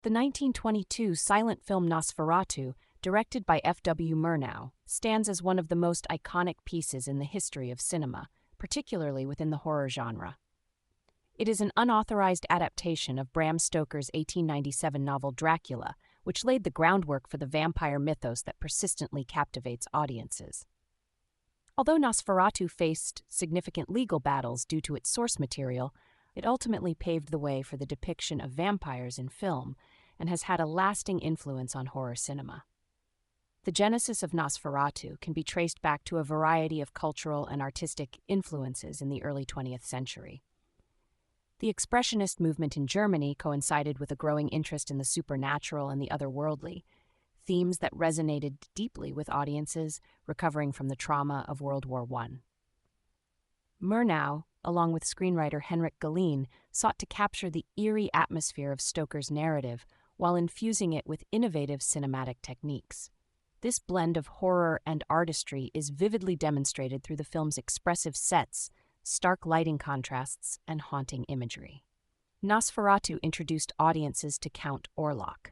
The 1922 silent film Nosferatu, directed by F.W. Murnau, stands as one of the most iconic pieces in the history of cinema, particularly within the horror genre. It is an unauthorized adaptation of Bram Stoker's 1897 novel Dracula, which laid the groundwork for the vampire mythos that persistently captivates audiences. Although Nosferatu faced significant legal battles due to its source material, it ultimately paved the way for the depiction of vampires in film and has had a lasting influence on horror cinema. The genesis of Nosferatu can be traced back to a variety of cultural and artistic influences in the early 20th century. The Expressionist movement in Germany coincided with a growing interest in the supernatural and the otherworldly, themes that resonated deeply with audiences recovering from the trauma of World War I. Murnau, along with screenwriter Henrik Galeen, sought to capture the eerie atmosphere of Stoker's narrative while infusing it with innovative cinematic techniques. This blend of horror and artistry is vividly demonstrated through the film's expressive sets, stark lighting contrasts, and haunting imagery. Nosferatu introduced audiences to Count Orlok,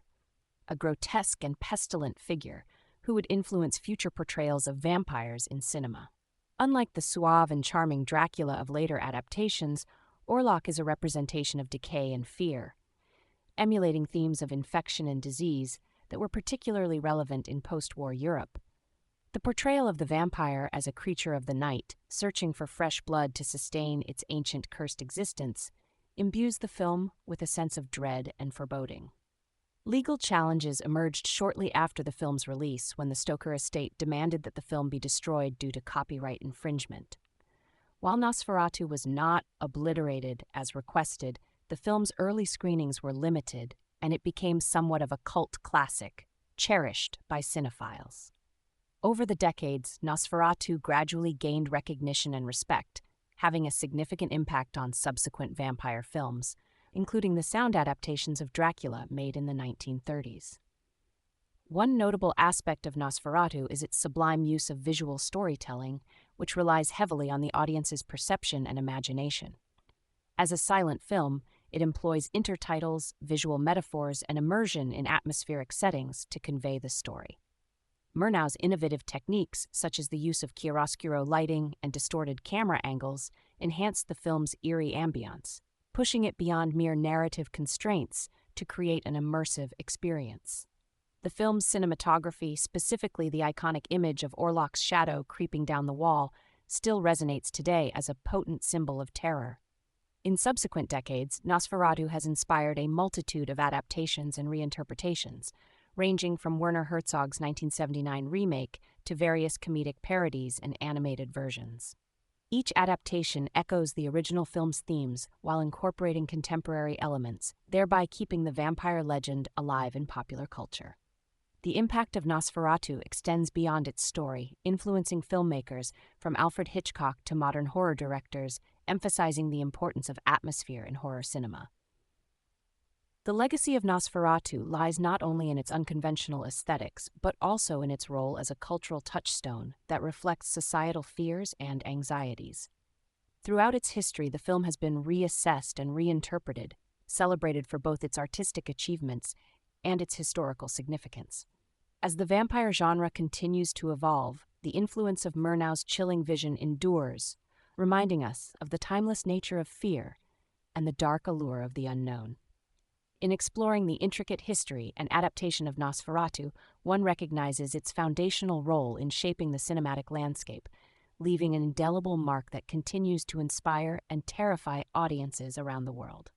a grotesque and pestilent figure who would influence future portrayals of vampires in cinema. Unlike the suave and charming Dracula of later adaptations, Orlok is a representation of decay and fear, emulating themes of infection and disease that were particularly relevant in post-war Europe. The portrayal of the vampire as a creature of the night, searching for fresh blood to sustain its ancient cursed existence, imbues the film with a sense of dread and foreboding. Legal challenges emerged shortly after the film's release when the Stoker estate demanded that the film be destroyed due to copyright infringement. While Nosferatu was not obliterated as requested, the film's early screenings were limited, and it became somewhat of a cult classic, cherished by cinephiles. Over the decades, Nosferatu gradually gained recognition and respect, having a significant impact on subsequent vampire films, including the sound adaptations of Dracula made in the 1930s. One notable aspect of Nosferatu is its sublime use of visual storytelling, which relies heavily on the audience's perception and imagination. As a silent film, it employs intertitles, visual metaphors, and immersion in atmospheric settings to convey the story. Murnau's innovative techniques, such as the use of chiaroscuro lighting and distorted camera angles, enhanced the film's eerie ambiance, pushing it beyond mere narrative constraints to create an immersive experience. The film's cinematography, specifically the iconic image of Orlok's shadow creeping down the wall, still resonates today as a potent symbol of terror. In subsequent decades, Nosferatu has inspired a multitude of adaptations and reinterpretations, ranging from Werner Herzog's 1979 remake to various comedic parodies and animated versions. Each adaptation echoes the original film's themes while incorporating contemporary elements, thereby keeping the vampire legend alive in popular culture. The impact of Nosferatu extends beyond its story, influencing filmmakers from Alfred Hitchcock to modern horror directors, emphasizing the importance of atmosphere in horror cinema. The legacy of Nosferatu lies not only in its unconventional aesthetics, but also in its role as a cultural touchstone that reflects societal fears and anxieties. Throughout its history, the film has been reassessed and reinterpreted, celebrated for both its artistic achievements and its historical significance. As the vampire genre continues to evolve, the influence of Murnau's chilling vision endures, reminding us of the timeless nature of fear and the dark allure of the unknown. In exploring the intricate history and adaptation of Nosferatu, one recognizes its foundational role in shaping the cinematic landscape, leaving an indelible mark that continues to inspire and terrify audiences around the world.